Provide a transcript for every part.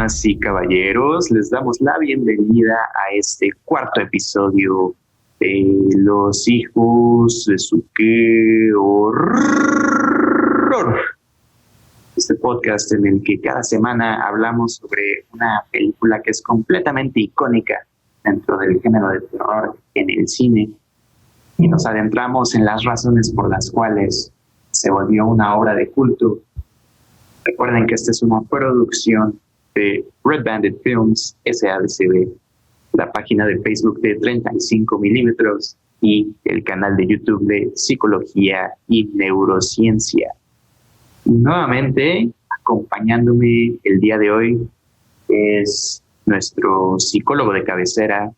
Damas y caballeros, les damos la bienvenida a este cuarto episodio de Los Hijos de su qué horror. Este podcast en el que cada semana hablamos sobre una película que es completamente icónica dentro del género de terror en el cine y nos adentramos en las razones por las cuales se volvió una obra de culto. Recuerden que esta es una producción de Red Bandit Films SADCB, la página de Facebook de 35 milímetros y el canal de YouTube de Psicología y Neurociencia. Nuevamente, acompañándome el día de hoy es nuestro psicólogo de cabecera,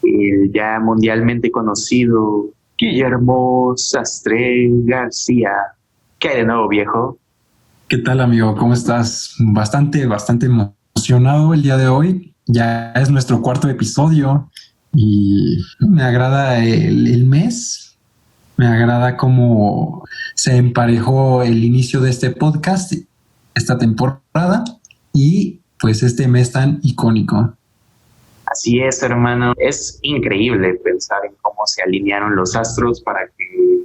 el ya mundialmente conocido Guillermo Sastre García. ¿Qué hay de nuevo, viejo? ¿Qué tal, amigo? ¿Cómo estás? Bastante emocionado el día de hoy. Ya es nuestro cuarto episodio y me agrada el mes. Me agrada cómo se emparejó el inicio de este podcast, esta temporada y pues este mes tan icónico. Así es, hermano. Es increíble pensar en cómo se alinearon los astros para que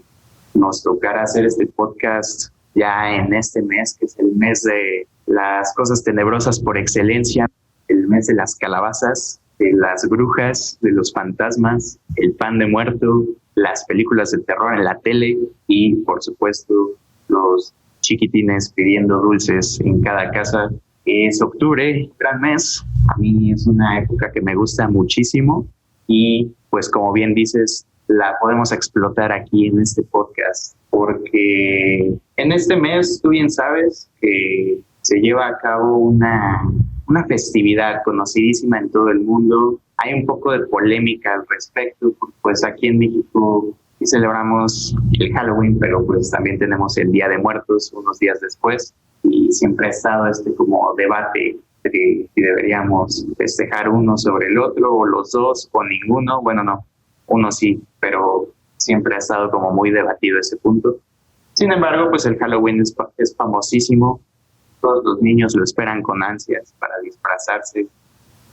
nos tocara hacer este podcast ya en este mes, que es el mes de las cosas tenebrosas por excelencia, el mes de las calabazas, de las brujas, de los fantasmas, el pan de muerto, las películas de terror en la tele y, por supuesto, los chiquitines pidiendo dulces en cada casa. Es octubre, gran mes. A mí es una época que me gusta muchísimo y, pues, como bien dices, la podemos explotar aquí en este podcast, porque en este mes tú bien sabes que se lleva a cabo una festividad conocidísima en todo el mundo. Hay un poco de polémica al respecto, pues aquí en México celebramos el Halloween, pero pues también tenemos el Día de Muertos unos días después, y siempre ha estado como debate de si deberíamos festejar uno sobre el otro, o los dos, o ninguno. Bueno, no, uno sí, pero siempre ha estado como muy debatido ese punto. Sin embargo, pues el Halloween es famosísimo. Todos los niños lo esperan con ansias para disfrazarse.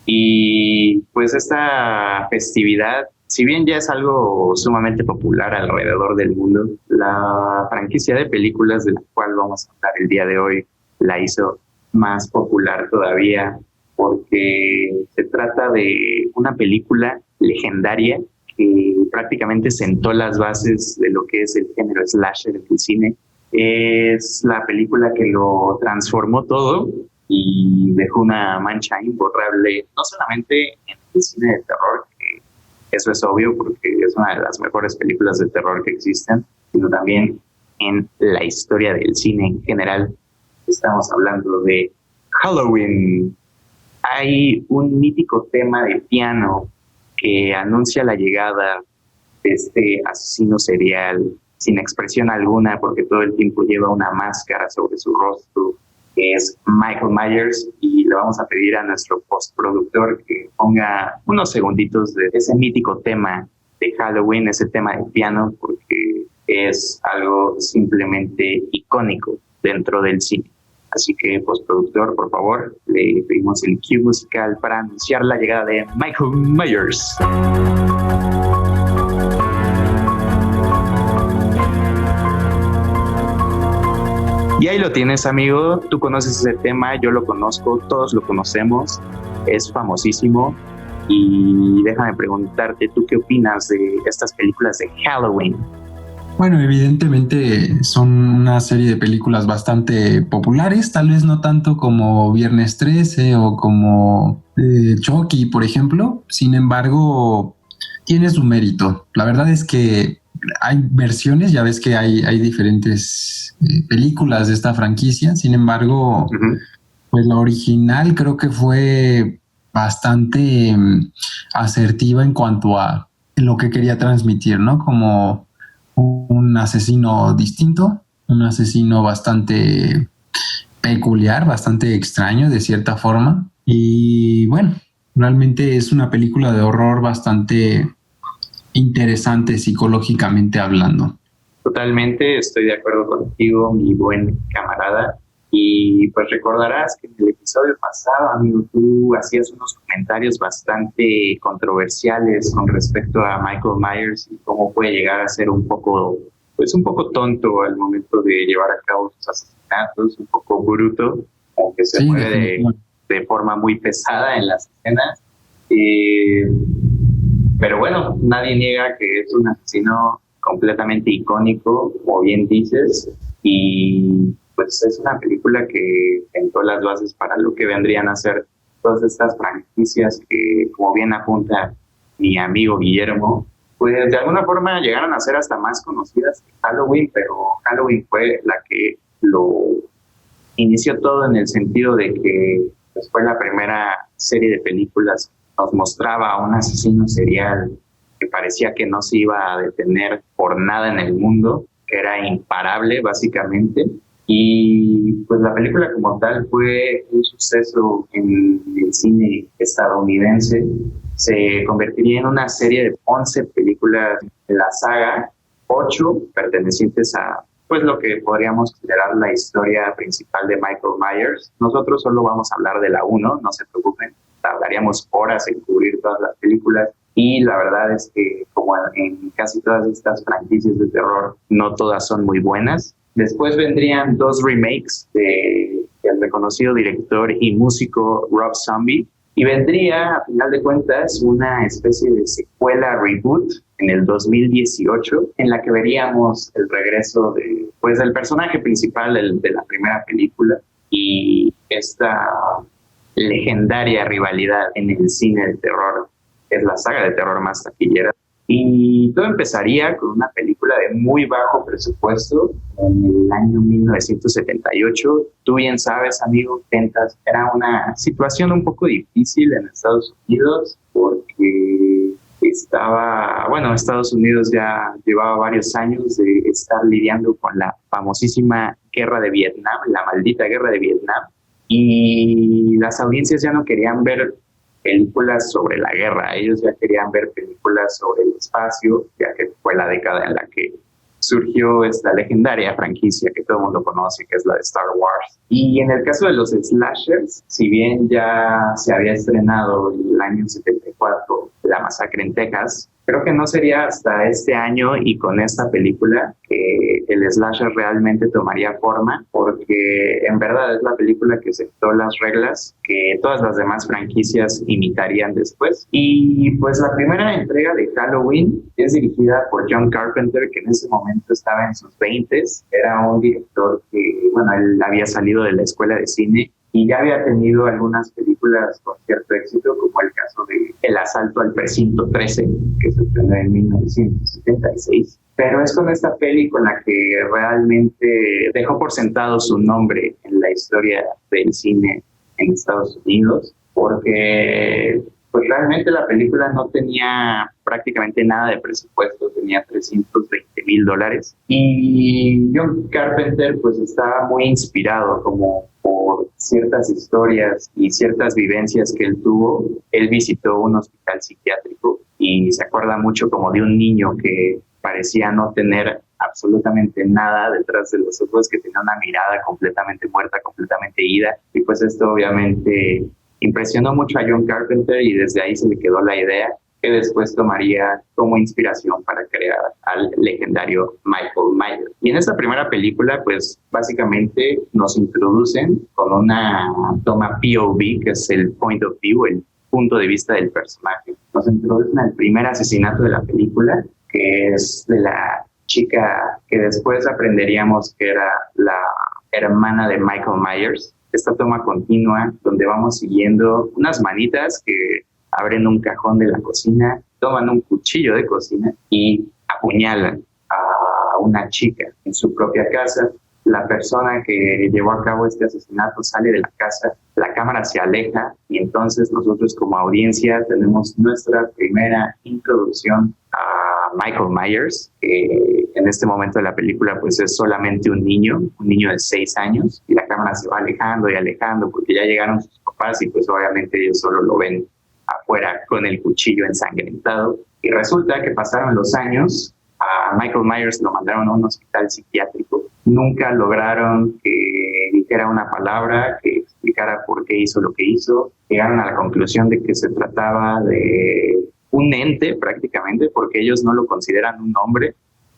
Y pues esta festividad, si bien ya es algo sumamente popular alrededor del mundo, la franquicia de películas de la cual vamos a hablar el día de hoy la hizo más popular todavía, porque se trata de una película legendaria que prácticamente sentó las bases de lo que es el género slasher en el cine. Es la película que lo transformó todo y dejó una mancha imborrable, no solamente en el cine de terror, que eso es obvio porque es una de las mejores películas de terror que existen, sino también en la historia del cine en general. Estamos hablando de Halloween. Hay un mítico tema de piano que anuncia la llegada de este asesino serial sin expresión alguna, porque todo el tiempo lleva una máscara sobre su rostro, que es Michael Myers, y le vamos a pedir a nuestro postproductor que ponga unos segunditos de ese mítico tema de Halloween, ese tema de piano, porque es algo simplemente icónico dentro del cine. Así que, postproductor, por favor, le pedimos el cue musical para anunciar la llegada de Michael Myers. Y ahí lo tienes, amigo. Tú conoces ese tema, yo lo conozco, todos lo conocemos. Es famosísimo. Y déjame preguntarte, ¿tú qué opinas de estas películas de Halloween? Bueno, evidentemente son una serie de películas bastante populares, tal vez no tanto como Viernes 13 o como Chucky, por ejemplo. Sin embargo, tiene su mérito. La verdad es que hay versiones, ya ves que hay diferentes películas de esta franquicia. Sin embargo, pues la original creo que fue bastante asertiva en cuanto a lo que quería transmitir, ¿no? Como un asesino distinto, un asesino bastante peculiar, bastante extraño de cierta forma. Y bueno, realmente es una película de horror bastante interesante psicológicamente hablando. Totalmente, estoy de acuerdo contigo, mi buen camarada. Y pues recordarás que en el episodio pasado, amigo, tú hacías unos comentarios bastante controversiales con respecto a Michael Myers y cómo puede llegar a ser un poco tonto al momento de llevar a cabo sus asesinatos, un poco bruto, aunque se mueve de forma muy pesada en las escenas. Pero bueno, nadie niega que es un asesino completamente icónico, como bien dices, y pues es una película que sentó las bases para lo que vendrían a ser todas estas franquicias que, como bien apunta mi amigo Guillermo, pues de alguna forma llegaron a ser hasta más conocidas que Halloween, pero Halloween fue la que lo inició todo en el sentido de que pues, fue la primera serie de películas que nos mostraba a un asesino serial que parecía que no se iba a detener por nada en el mundo, que era imparable básicamente. Y pues la película como tal fue un suceso en el cine estadounidense. Se convertiría en una serie de 11 películas de la saga, 8 pertenecientes a pues lo que podríamos considerar la historia principal de Michael Myers. Nosotros solo vamos a hablar de la 1, no se preocupen, tardaríamos horas en cubrir todas las películas. Y la verdad es que, como en casi todas estas franquicias de terror, no todas son muy buenas. Después vendrían 2 remakes del reconocido director y músico Rob Zombie. Y vendría, a final de cuentas, una especie de secuela reboot en el 2018, en la que veríamos el regreso del personaje principal de la primera película y esta legendaria rivalidad en el cine de terror. Es la saga de terror más taquillera. Y todo empezaría con una película de muy bajo presupuesto en el año 1978. Tú bien sabes, amigo, Tentas, era una situación un poco difícil en Estados Unidos porque Estados Unidos ya llevaba varios años de estar lidiando con la famosísima guerra de Vietnam, la maldita guerra de Vietnam, y las audiencias ya no querían ver películas sobre la guerra, ellos ya querían ver películas sobre el espacio, ya que fue la década en la que surgió esta legendaria franquicia que todo el mundo conoce, que es la de Star Wars. Y en el caso de los slashers, si bien ya se había estrenado en el año 74 La Masacre en Texas, creo que no sería hasta este año y con esta película que el slasher realmente tomaría forma, porque en verdad es la película que sentó las reglas que todas las demás franquicias imitarían después. Y pues la primera entrega de Halloween es dirigida por John Carpenter, que en ese momento estaba en sus 20s, era un director que, él había salido de la escuela de cine y ya había tenido algunas películas con cierto éxito, como el caso de El asalto al precinto 13, que se estrenó en 1976. Pero es con esta peli con la que realmente dejó por sentado su nombre en la historia del cine en Estados Unidos, porque pues realmente la película no tenía prácticamente nada de presupuesto, tenía $320,000, y John Carpenter pues estaba muy inspirado como por ciertas historias y ciertas vivencias que él tuvo. Él visitó un hospital psiquiátrico y se acuerda mucho como de un niño que parecía no tener absolutamente nada detrás de los ojos, que tenía una mirada completamente muerta, completamente ida, y pues esto obviamente impresionó mucho a John Carpenter y desde ahí se le quedó la idea que después tomaría como inspiración para crear al legendario Michael Myers. Y en esta primera película, pues básicamente nos introducen con una toma POV, que es el point of view, el punto de vista del personaje. Nos introducen al primer asesinato de la película, que es de la chica que después aprenderíamos que era la hermana de Michael Myers. Esta toma continua donde vamos siguiendo unas manitas que abren un cajón de la cocina, toman un cuchillo de cocina y apuñalan a una chica en su propia casa. La persona que llevó a cabo este asesinato sale de la casa, la cámara se aleja y entonces nosotros como audiencia tenemos nuestra primera introducción a Michael Myers, que en este momento de la película pues es solamente un niño de 6 años, y la cámara se va alejando y alejando porque ya llegaron sus papás y pues obviamente ellos solo lo ven afuera con el cuchillo ensangrentado. Y resulta que pasaron los años, a Michael Myers lo mandaron a un hospital psiquiátrico. Nunca lograron que dijera una palabra, que explicara por qué hizo lo que hizo. Llegaron a la conclusión de que se trataba de un ente prácticamente, porque ellos no lo consideran un hombre,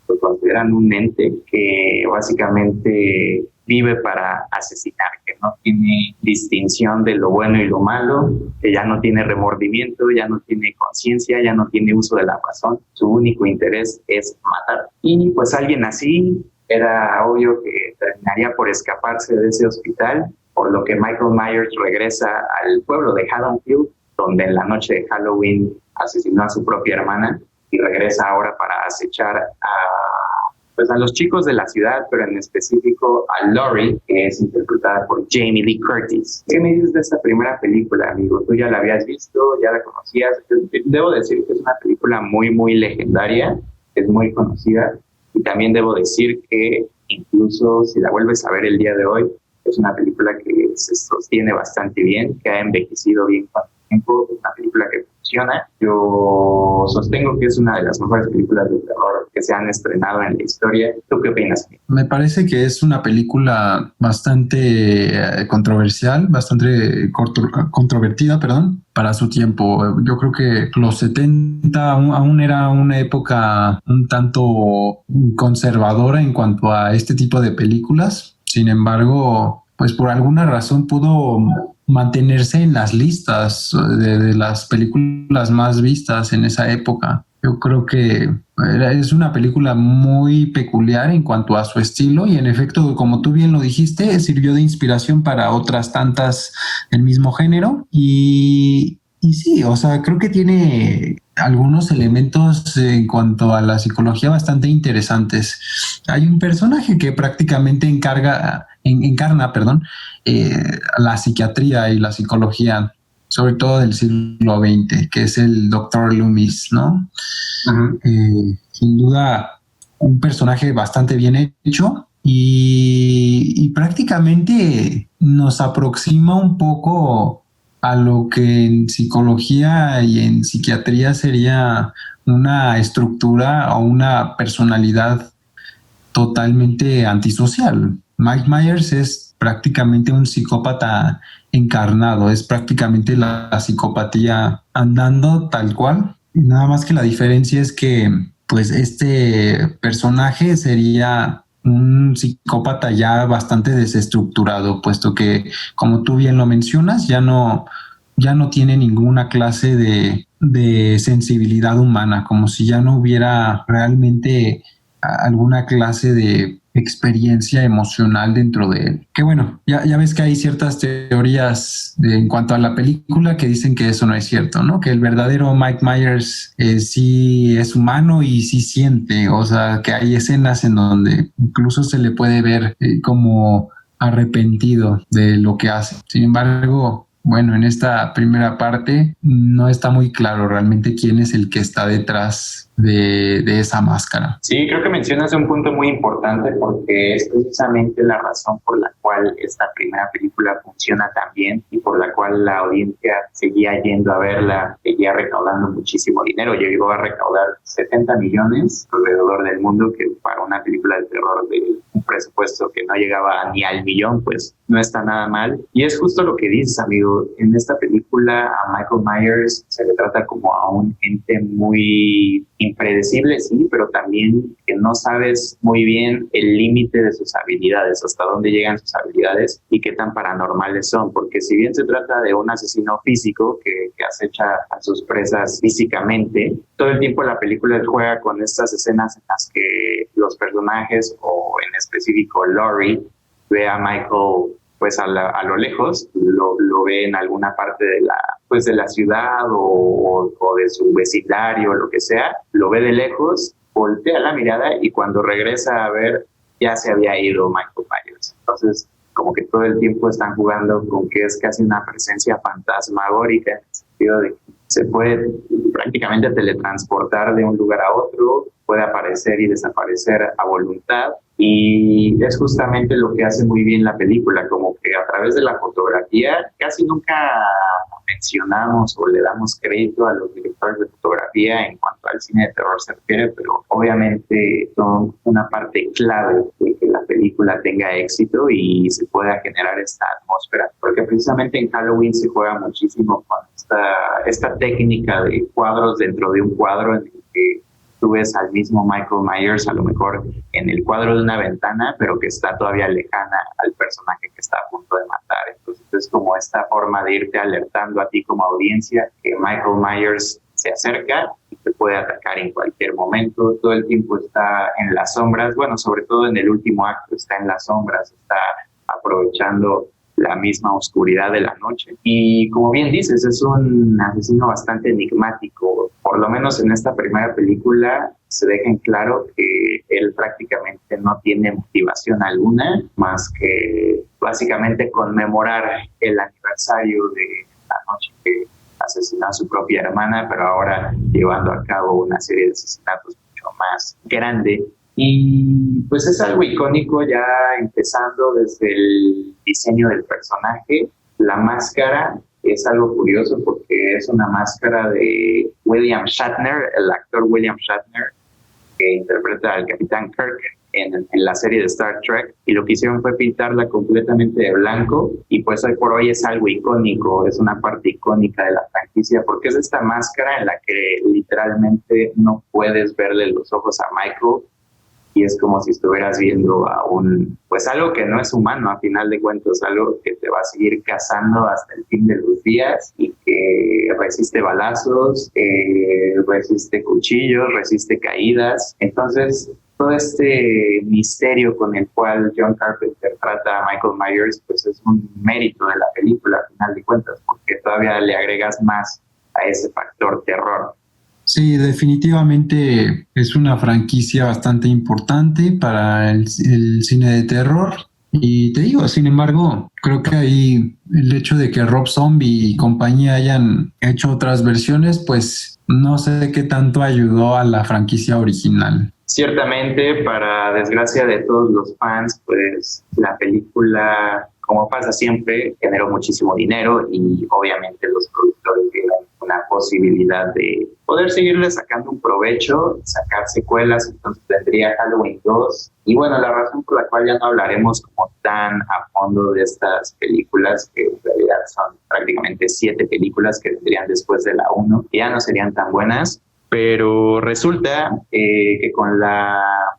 lo consideran un ente que básicamente vive para asesinar, que no tiene distinción de lo bueno y lo malo, que ya no tiene remordimiento, ya no tiene conciencia, ya no tiene uso de la razón. Su único interés es matar. Y pues alguien así era obvio que terminaría por escaparse de ese hospital, por lo que Michael Myers regresa al pueblo de Haddonfield, donde en la noche de Halloween asesinó a su propia hermana, y regresa ahora para acechar a los chicos de la ciudad, pero en específico a Laurie, que es interpretada por Jamie Lee Curtis. ¿Qué me dices de esta primera película, amigo? ¿Tú ya la habías visto? ¿Ya la conocías? Debo decir que es una película muy, muy legendaria, es muy conocida, y también debo decir que incluso si la vuelves a ver el día de hoy, es una película que se sostiene bastante bien, que ha envejecido bien con el tiempo, es una película que funciona. Yo sostengo que es una de las mejores películas de terror que se han estrenado en la historia. ¿Tú qué opinas? Me parece que es una película bastante controversial, bastante controvertida, para su tiempo. Yo creo que los 70 aún era una época un tanto conservadora en cuanto a este tipo de películas. Sin embargo, pues por alguna razón pudo mantenerse en las listas de las películas más vistas en esa época. Yo creo que es una película muy peculiar en cuanto a su estilo y en efecto, como tú bien lo dijiste, sirvió de inspiración para otras tantas del mismo género y sí, o sea, creo que tiene algunos elementos en cuanto a la psicología bastante interesantes. Hay un personaje que prácticamente encarna, la psiquiatría y la psicología, sobre todo del siglo XX, que es el Dr. Loomis, ¿no? Uh-huh. Sin duda, un personaje bastante bien hecho y prácticamente nos aproxima un poco a lo que en psicología y en psiquiatría sería una estructura o una personalidad totalmente antisocial. Mike Myers es prácticamente un psicópata encarnado, es prácticamente la psicopatía andando tal cual. Y nada más que la diferencia es que pues este personaje sería un psicópata ya bastante desestructurado, puesto que, como tú bien lo mencionas, ya no tiene ninguna clase de sensibilidad humana, como si ya no hubiera realmente alguna clase de experiencia emocional dentro de él. Que bueno, ya ves que hay ciertas teorías en cuanto a la película que dicen que eso no es cierto, ¿no? Que el verdadero Mike Myers sí es humano y sí siente, o sea, que hay escenas en donde incluso se le puede ver como arrepentido de lo que hace. Sin embargo, bueno, en esta primera parte no está muy claro realmente quién es el que está detrás de esa máscara. Sí, creo que mencionas un punto muy importante porque es precisamente la razón por la cual esta primera película funciona tan bien y por la cual la audiencia seguía yendo a verla, seguía recaudando muchísimo dinero. Llegó a recaudar 70 millones alrededor del mundo, que para una película de terror de un presupuesto que no llegaba ni al millón, pues no está nada mal. Y es justo lo que dices, amigo. En esta película a Michael Myers se le trata como a un ente muy impredecible, sí, pero también que no sabes muy bien el límite de sus habilidades, hasta dónde llegan sus habilidades y qué tan paranormales son, porque si bien se trata de un asesino físico que acecha a sus presas físicamente, todo el tiempo la película juega con estas escenas en las que los personajes, o en específico Laurie, ve a Michael pues a lo lejos, lo ve en alguna parte de la ciudad o de su vecindario o lo que sea, lo ve de lejos, voltea la mirada y cuando regresa a ver ya se había ido Michael Myers. Entonces como que todo el tiempo están jugando con que es casi una presencia fantasmagórica, en el sentido de que se puede prácticamente teletransportar de un lugar a otro, puede aparecer y desaparecer a voluntad. Y es justamente lo que hace muy bien la película, como que a través de la fotografía casi nunca subdimensionamos o le damos crédito a los directores de fotografía en cuanto al cine de terror se refiere, pero obviamente son una parte clave de que la película tenga éxito y se pueda generar esta atmósfera, porque precisamente en Halloween se juega muchísimo con esta técnica de cuadros dentro de un cuadro, en el que tú ves al mismo Michael Myers a lo mejor en el cuadro de una ventana, pero que está todavía lejana al personaje que está a punto de matar. Entonces es como esta forma de irte alertando a ti como audiencia que Michael Myers se acerca y te puede atacar en cualquier momento. Todo el tiempo está en las sombras, bueno, sobre todo en el último acto está en las sombras, está aprovechando la misma oscuridad de la noche. Y como bien dices, es un asesino bastante enigmático. Por lo menos en esta primera película se deja en claro que él prácticamente no tiene motivación alguna, más que básicamente conmemorar el aniversario de la noche que asesinó a su propia hermana, pero ahora llevando a cabo una serie de asesinatos mucho más grande. Y pues es algo icónico, ya empezando desde el diseño del personaje. La máscara es algo curioso porque es una máscara de William Shatner, el actor William Shatner, que interpreta al Capitán Kirk en la serie de Star Trek, y lo que hicieron fue pintarla completamente de blanco, y pues hoy por hoy es algo icónico, es una parte icónica de la franquicia, porque es esta máscara en la que literalmente no puedes verle los ojos a Michael, y es como si estuvieras viendo a pues algo que no es humano, a final de cuentas, algo que te va a seguir cazando hasta el fin de los días y que resiste balazos, resiste cuchillos, resiste caídas. Entonces, todo este misterio con el cual John Carpenter trata a Michael Myers, pues es un mérito de la película, a final de cuentas, porque todavía le agregas más a ese factor terror. Sí, definitivamente es una franquicia bastante importante para el cine de terror. Y te digo, sin embargo, creo que ahí el hecho de que Rob Zombie y compañía hayan hecho otras versiones, pues no sé qué tanto ayudó a la franquicia original. Ciertamente, para desgracia de todos los fans, pues la película, como pasa siempre, generó muchísimo dinero y obviamente los productores vieron una posibilidad de poder seguirle sacando un provecho, sacar secuelas. Entonces tendría Halloween 2. Y bueno, la razón por la cual ya no hablaremos como tan a fondo de estas películas, que en realidad son prácticamente 7 películas que vendrían después de la 1, que ya no serían tan buenas. Pero resulta que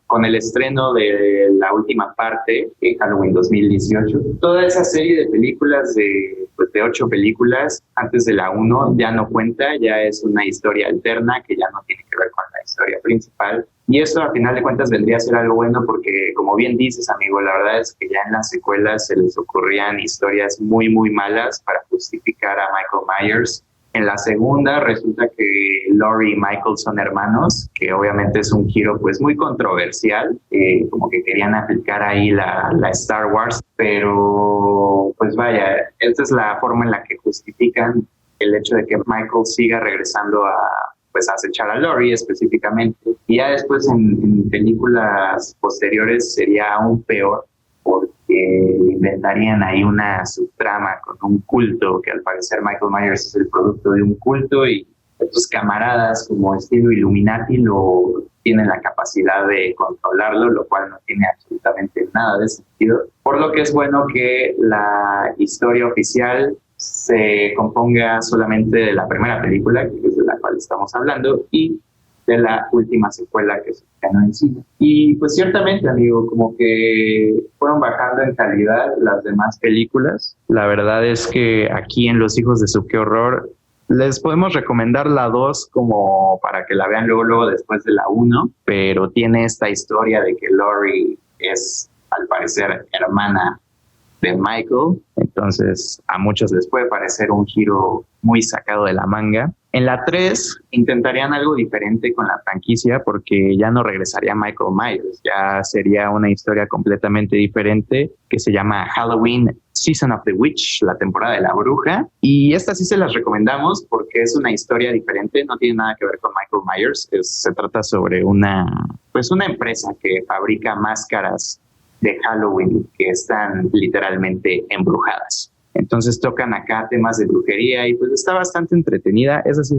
con el estreno de la última parte, Halloween 2018, toda esa serie de películas de 8 películas antes de la 1 ya no cuenta, ya es una historia alterna que ya no tiene que ver con la historia principal. Y esto a final de cuentas vendría a ser algo bueno porque, como bien dices, amigo, la verdad es que ya en las secuelas se les ocurrían historias muy, muy malas para justificar a Michael Myers. En la segunda resulta que Laurie y Michael son hermanos, que obviamente es un giro pues muy controversial, como que querían aplicar ahí la Star Wars, pero pues vaya, esta es la forma en la que justifican el hecho de que Michael siga regresando a acechar a Laurie específicamente. Y ya después en películas posteriores sería aún peor, porque inventarían ahí una subtrama con un culto, que al parecer Michael Myers es el producto de un culto y estos camaradas como estilo Illuminati lo tienen la capacidad de controlarlo, lo cual no tiene absolutamente nada de sentido. Por lo que es bueno que la historia oficial se componga solamente de la primera película, que es de la cual estamos hablando, y de la última secuela que se estrenó en cine. Y pues ciertamente, amigo, como que fueron bajando en calidad las demás películas. La verdad es que aquí en Los Hijos de Su Qué Horror les podemos recomendar la 2 como para que la vean luego después de la 1, pero tiene esta historia de que Laurie es, al parecer, hermana de Michael, entonces a muchos les puede parecer un giro muy sacado de la manga. En la 3 intentarían algo diferente con la franquicia porque ya no regresaría Michael Myers, ya sería una historia completamente diferente que se llama Halloween Season of the Witch, la temporada de la bruja, y esta sí se las recomendamos porque es una historia diferente, no tiene nada que ver con Michael Myers, se trata sobre una empresa que fabrica máscaras de Halloween que están literalmente embrujadas. Entonces tocan acá temas de brujería y pues está bastante entretenida. Esa sí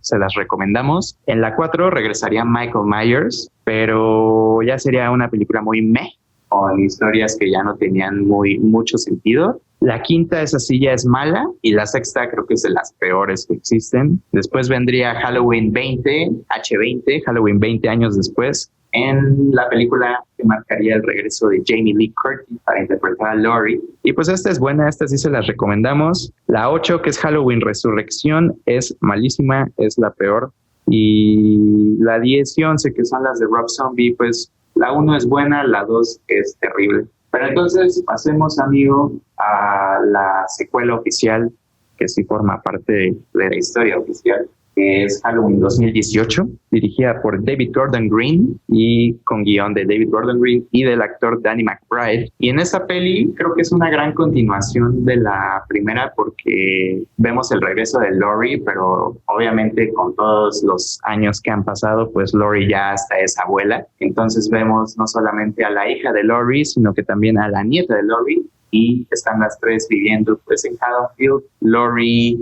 se las recomendamos. En la 4 regresaría Michael Myers, pero ya sería una película muy meh, con historias que ya no tenían mucho sentido. La quinta, esa sí ya es mala, y la sexta creo que es de las peores que existen. Después vendría Halloween 20, H20, Halloween 20 años después, en la película que marcaría el regreso de Jamie Lee Curtis para interpretar a Laurie. Y pues esta es buena, esta sí se las recomendamos. La 8, que es Halloween Resurrección, es malísima, es la peor. Y la 10 y 11, que son las de Rob Zombie, pues la 1 es buena, la 2 es terrible. Pero entonces pasemos, amigo, a la secuela oficial, que sí forma parte de la historia oficial, que es Halloween 2018, dirigida por David Gordon Green y con guión de David Gordon Green y del actor Danny McBride. Y en esta peli creo que es una gran continuación de la primera porque vemos el regreso de Laurie, pero obviamente con todos los años que han pasado, pues Laurie ya hasta es abuela. Entonces vemos no solamente a la hija de Laurie, sino que también a la nieta de Laurie, y están las tres viviendo pues en Haddonfield. Laurie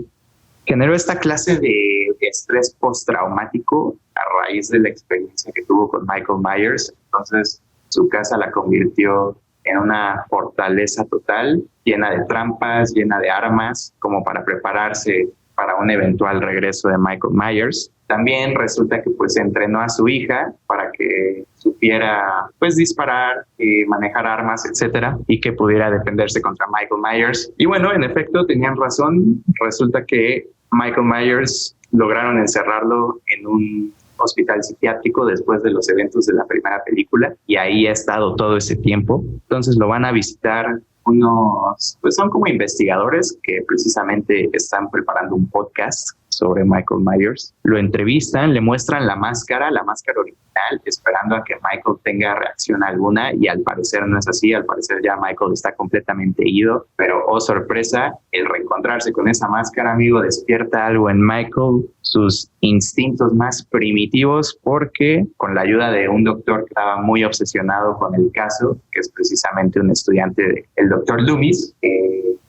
generó esta clase de estrés postraumático a raíz de la experiencia que tuvo con Michael Myers. Entonces su casa la convirtió en una fortaleza total, llena de trampas, llena de armas, como para prepararse para un eventual regreso de Michael Myers. También resulta que pues entrenó a su hija para que supiera pues disparar, manejar armas, etcétera, y que pudiera defenderse contra Michael Myers. Y bueno, en efecto tenían razón. Resulta que Michael Myers lograron encerrarlo en un hospital psiquiátrico después de los eventos de la primera película, y ahí ha estado todo ese tiempo. Entonces lo van a visitar unos, pues son como investigadores que precisamente están preparando un podcast sobre Michael Myers. Lo entrevistan, le muestran la máscara original, esperando a que Michael tenga reacción alguna, y al parecer no es así. Al parecer ya Michael está completamente ido, pero oh sorpresa, el reencontrarse con esa máscara, amigo, despierta algo en Michael, sus instintos más primitivos, porque con la ayuda de un doctor que estaba muy obsesionado con el caso, que es precisamente un estudiante del doctor Loomis,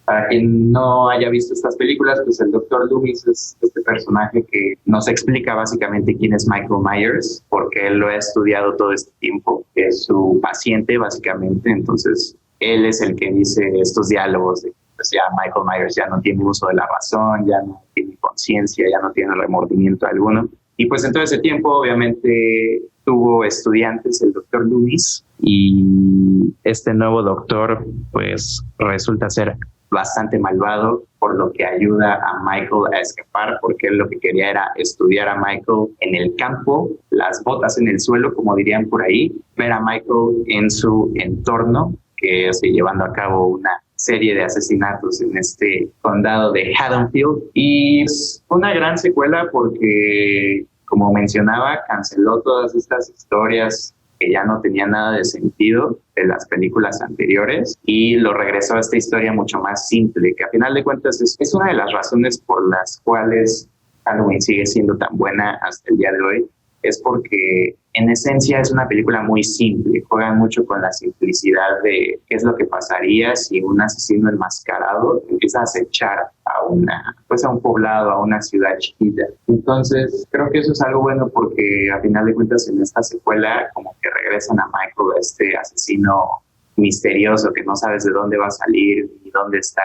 para quien no haya visto estas películas, pues el Dr. Loomis es este personaje que nos explica básicamente quién es Michael Myers, porque él lo ha estudiado todo este tiempo, que es su paciente básicamente. Entonces él es el que dice estos diálogos de pues ya Michael Myers ya no tiene uso de la razón, ya no tiene conciencia, ya no tiene remordimiento alguno. Y pues en todo ese tiempo obviamente tuvo estudiantes el Dr. Loomis, y este nuevo doctor pues resulta ser bastante malvado, por lo que ayuda a Michael a escapar, porque él lo que quería era estudiar a Michael en el campo, las botas en el suelo, como dirían por ahí, ver a Michael en su entorno, que es llevando a cabo una serie de asesinatos en este condado de Haddonfield. Y es una gran secuela porque, como mencionaba, canceló todas estas historias que ya no tenía nada de sentido de las películas anteriores, y lo regresó a esta historia mucho más simple, que a final de cuentas es una de las razones por las cuales Halloween sigue siendo tan buena hasta el día de hoy. Es porque en esencia es una película muy simple, juegan mucho con la simplicidad de qué es lo que pasaría si un asesino enmascarado empieza a acechar a un poblado, a una ciudad chiquita. Entonces creo que eso es algo bueno, porque a final de cuentas en esta secuela como que regresan a Michael, este asesino misterioso que no sabes de dónde va a salir, ni dónde está,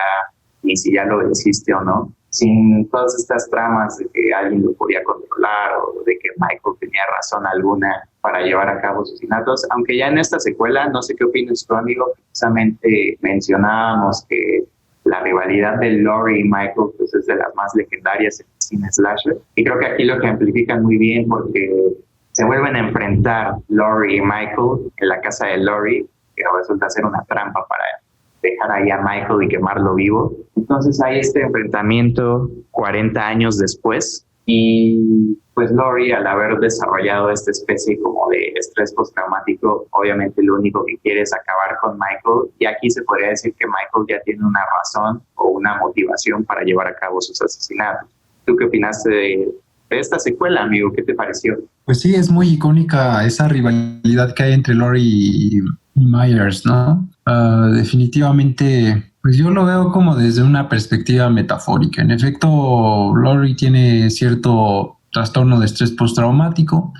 ni si ya lo venciste o no, sin todas estas tramas de que alguien lo podía controlar o de que Michael tenía razón alguna para llevar a cabo asesinatos. Aunque ya en esta secuela, no sé qué opinas tú, amigo, precisamente mencionábamos que la rivalidad de Laurie y Michael pues es de las más legendarias en el cine slasher, y creo que aquí lo ejemplifican muy bien porque se vuelven a enfrentar Laurie y Michael en la casa de Laurie, que resulta ser una trampa para dejar ahí a Michael y quemarlo vivo. Entonces hay este enfrentamiento 40 años después, y pues Laurie, al haber desarrollado esta especie como de estrés postraumático, obviamente lo único que quiere es acabar con Michael, y aquí se podría decir que Michael ya tiene una razón o una motivación para llevar a cabo sus asesinatos. ¿Tú qué opinaste de esta secuela, amigo? ¿Qué te pareció? Pues sí, es muy icónica esa rivalidad que hay entre Laurie y Myers, ¿no? Definitivamente, Pues yo lo veo como desde una perspectiva metafórica. En efecto, Laurie tiene cierto trastorno de estrés postraumático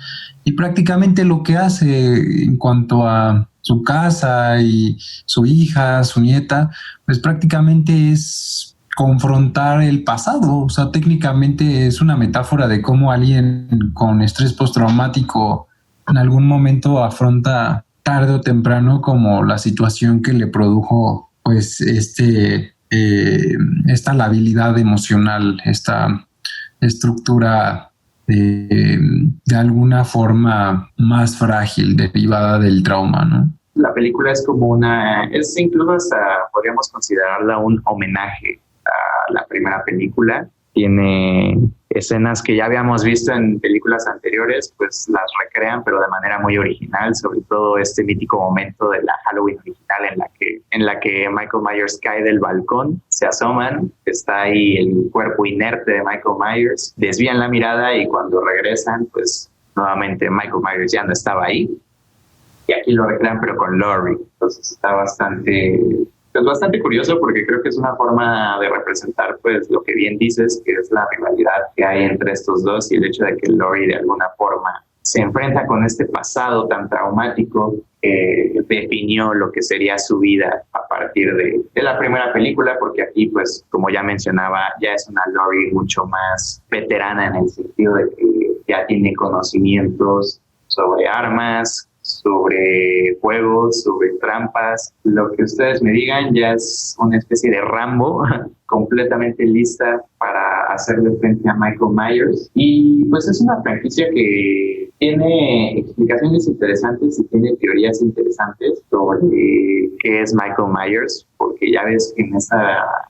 y prácticamente lo que hace en cuanto a su casa y su hija, su nieta, pues prácticamente es confrontar el pasado. O sea, técnicamente es una metáfora de cómo alguien con estrés postraumático en algún momento afronta tarde o temprano como la situación que le produjo pues esta labilidad emocional, esta estructura de alguna forma más frágil derivada del trauma, ¿no? La película es como es incluso hasta podríamos considerarla un homenaje a la primera película. Tiene escenas que ya habíamos visto en películas anteriores, pues las recrean, pero de manera muy original, sobre todo este mítico momento de la Halloween original en la que Michael Myers cae del balcón, se asoman, está ahí el cuerpo inerte de Michael Myers, desvían la mirada y cuando regresan, pues nuevamente Michael Myers ya no estaba ahí. Y aquí lo recrean, pero con Laurie. Entonces está bastante curioso porque creo que es una forma de representar pues lo que bien dices, que es la rivalidad que hay entre estos dos y el hecho de que Laurie de alguna forma se enfrenta con este pasado tan traumático que definió lo que sería su vida a partir de la primera película, porque aquí pues como ya mencionaba ya es una Laurie mucho más veterana en el sentido de que ya tiene conocimientos sobre armas, sobre juegos, sobre trampas, lo que ustedes me digan, ya es una especie de Rambo completamente lista para hacerle frente a Michael Myers. Y pues es una franquicia que tiene explicaciones interesantes y tiene teorías interesantes sobre qué es Michael Myers, porque ya ves que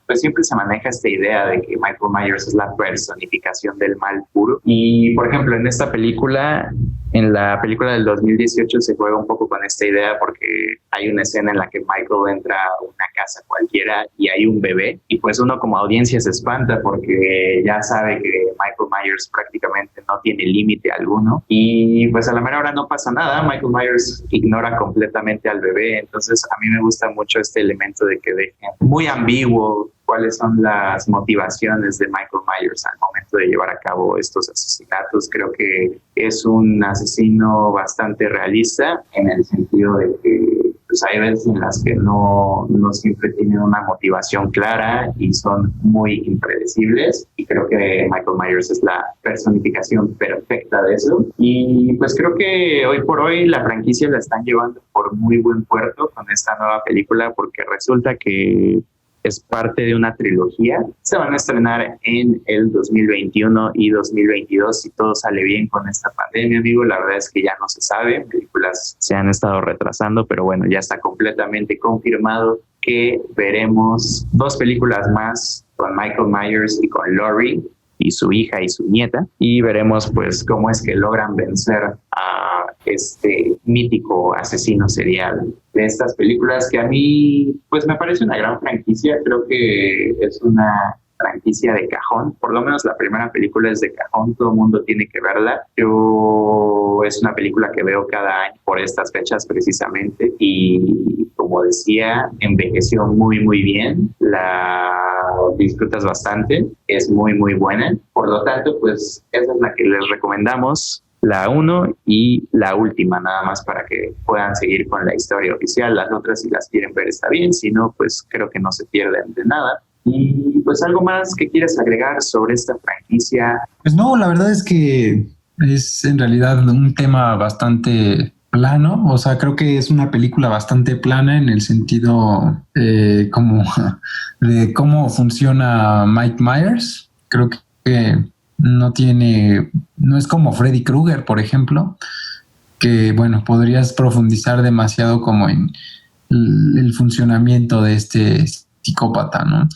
pues siempre se maneja esta idea de que Michael Myers es la personificación del mal puro. Y por ejemplo, en la película del 2018 se juega un poco con esta idea porque hay una escena en la que Michael entra a una casa cualquiera y hay un bebé y pues uno como audiencia se espanta porque ya sabe que Michael Myers prácticamente no tiene límite alguno y pues a la mera hora no pasa nada, Michael Myers ignora completamente al bebé, entonces a mí me gusta mucho este elemento de que dejen muy ambiguo cuáles son las motivaciones de Michael Myers al momento de llevar a cabo estos asesinatos. Creo que es un asesino bastante realista en el sentido de que pues hay veces en las que no siempre tienen una motivación clara y son muy impredecibles y creo que Michael Myers es la personificación perfecta de eso y pues creo que hoy por hoy la franquicia la están llevando por muy buen puerto con esta nueva película porque resulta que es parte de una trilogía. Se van a estrenar en el 2021 y 2022 si todo sale bien con esta pandemia, amigo. La verdad es que ya no se sabe. Películas se han estado retrasando, pero bueno, ya está completamente confirmado que veremos 2 películas más con Michael Myers y con Laurie y su hija y su nieta y veremos pues cómo es que logran vencer a este mítico asesino serial de estas películas que a mí pues me parece una gran franquicia. Creo que es una franquicia de cajón, por lo menos la primera película es de cajón, todo el mundo tiene que verla. Yo es una película que veo cada año por estas fechas precisamente y como decía, envejeció muy muy bien, la disfrutas bastante, es muy muy buena, por lo tanto pues esa es la que les recomendamos, la 1 y la última, nada más para que puedan seguir con la historia oficial. Las otras si las quieren ver está bien, si no pues creo que no se pierden de nada. Y pues algo más que quieras agregar sobre esta franquicia. Pues no, la verdad es que es en realidad un tema bastante plano, o sea, creo que es una película bastante plana en el sentido como de cómo funciona Mike Myers. Creo que no es como Freddy Krueger, por ejemplo, que bueno, podrías profundizar demasiado como en el funcionamiento de este psicópata, ¿no?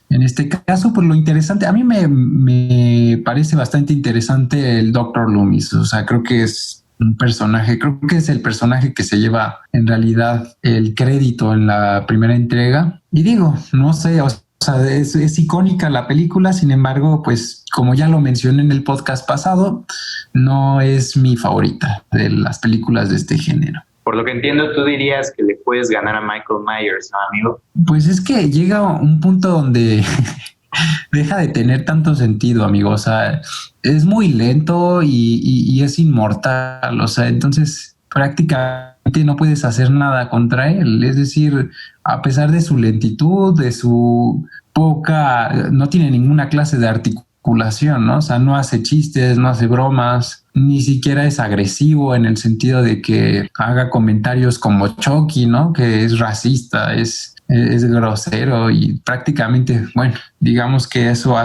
En este caso, pues lo interesante, a mí me parece bastante interesante el Dr. Loomis, o sea, creo que es el personaje que se lleva en realidad el crédito en la primera entrega. Y digo, no sé, o sea, es icónica la película, sin embargo, pues como ya lo mencioné en el podcast pasado, no es mi favorita de las películas de este género. Por lo que entiendo, tú dirías que le puedes ganar a Michael Myers, ¿no, amigo? Pues es que llega un punto donde deja de tener tanto sentido, amigo. O sea, es muy lento y es inmortal. O sea, entonces prácticamente no puedes hacer nada contra él. Es decir, a pesar de su lentitud, de su poca, no tiene ninguna clase de articulación, ¿no? O sea, no hace chistes, no hace bromas, ni siquiera es agresivo en el sentido de que haga comentarios como Chucky, ¿no? Que es racista, es grosero y prácticamente, bueno, digamos que eso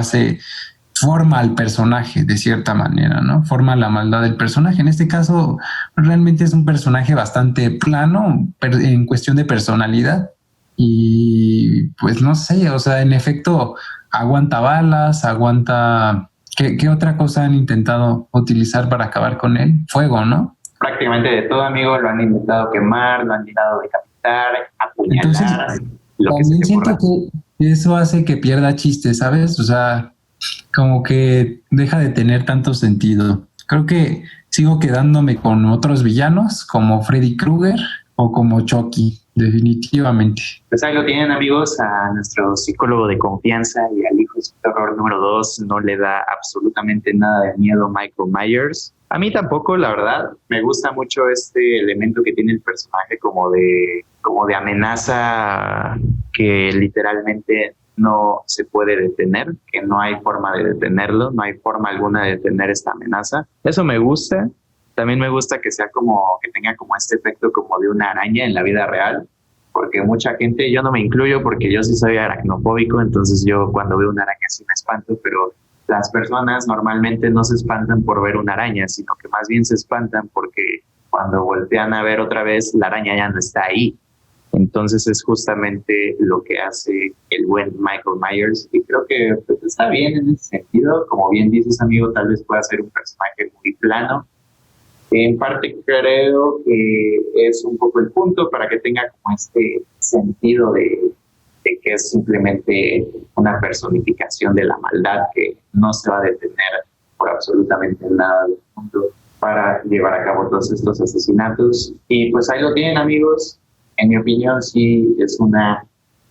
forma al personaje de cierta manera, ¿no? Forma la maldad del personaje. En este caso, realmente es un personaje bastante plano en cuestión de personalidad. Y pues no sé, o sea, en efecto, aguanta balas, aguanta... ¿Qué otra cosa han intentado utilizar para acabar con él? Fuego, ¿no? Prácticamente de todo, amigo. Lo han intentado quemar, lo han intentado decapitar, Entonces, apuñalar, lo que se también te siento ocurra. que eso hace que pierda chiste, ¿sabes? O sea, como que deja de tener tanto sentido. Creo que sigo quedándome con otros villanos como Freddy Krueger o como Chucky, definitivamente. Pues ahí lo tienen, amigos, a nuestro psicólogo de confianza y al hijo de su terror número 2 no le da absolutamente nada de miedo Michael Myers. A mí tampoco, la verdad. Me gusta mucho este elemento que tiene el personaje como de amenaza que literalmente no se puede detener, que no hay forma de detenerlo, no hay forma alguna de detener esta amenaza. Eso me gusta. También me gusta que sea como, que tenga como este efecto como de una araña en la vida real, porque mucha gente, yo no me incluyo porque yo sí soy aracnofóbico, entonces yo cuando veo una araña sí me espanto, pero las personas normalmente no se espantan por ver una araña, sino que más bien se espantan porque cuando voltean a ver otra vez, la araña ya no está ahí. Entonces es justamente lo que hace el buen Michael Myers y creo que pues, está bien en ese sentido. Como bien dices, amigo, tal vez pueda ser un personaje muy plano. En parte creo que es un poco el punto para que tenga como este sentido de que es simplemente una personificación de la maldad que no se va a detener por absolutamente nada del mundo para llevar a cabo todos estos asesinatos. Y pues ahí lo tienen, amigos. En mi opinión, sí es una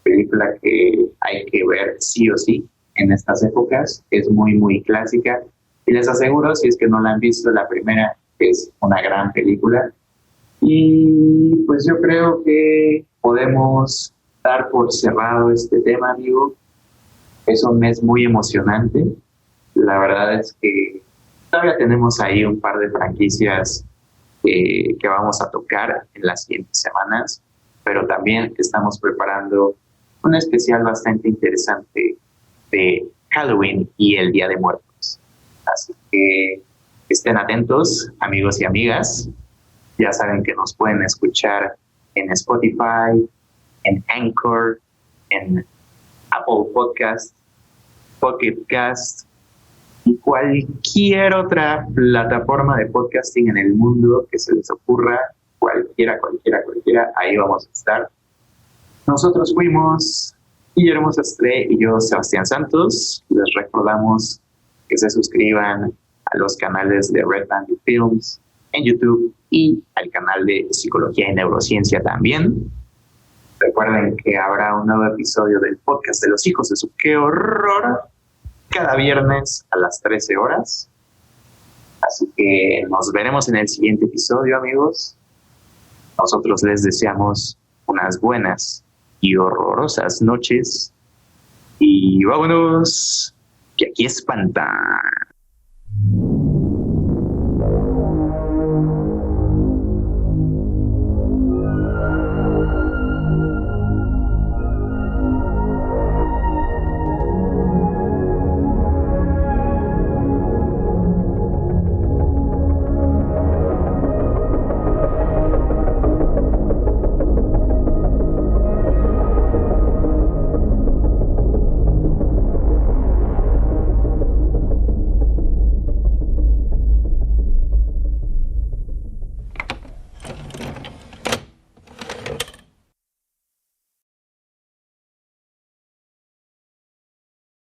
película que hay que ver sí o sí en estas épocas. Es muy, muy clásica. Y les aseguro, si es que no la han visto, la primera es una gran película. Y pues yo creo que podemos dar por cerrado este tema, amigo. Es un mes muy emocionante. La verdad es que todavía tenemos ahí un par de franquicias que vamos a tocar en las siguientes semanas, pero también estamos preparando un especial bastante interesante de Halloween y el Día de Muertos. Así que estén atentos, amigos y amigas. Ya saben que nos pueden escuchar en Spotify, en Anchor, en Apple Podcast, Pocket Cast y cualquier otra plataforma de podcasting en el mundo que se les ocurra, cualquiera, ahí vamos a estar. Nosotros fuimos Guillermo Sastre y yo, Sebastián Santos. Les recordamos que se suscriban a los canales de Red Bandit Films en YouTube y al canal de Psicología y Neurociencia también. Recuerden que habrá un nuevo episodio del podcast de los hijos de su ¡qué horror! Cada viernes a las 13 horas. Así que nos veremos en el siguiente episodio, amigos. Nosotros les deseamos unas buenas y horrorosas noches. Y vámonos, que aquí espantan.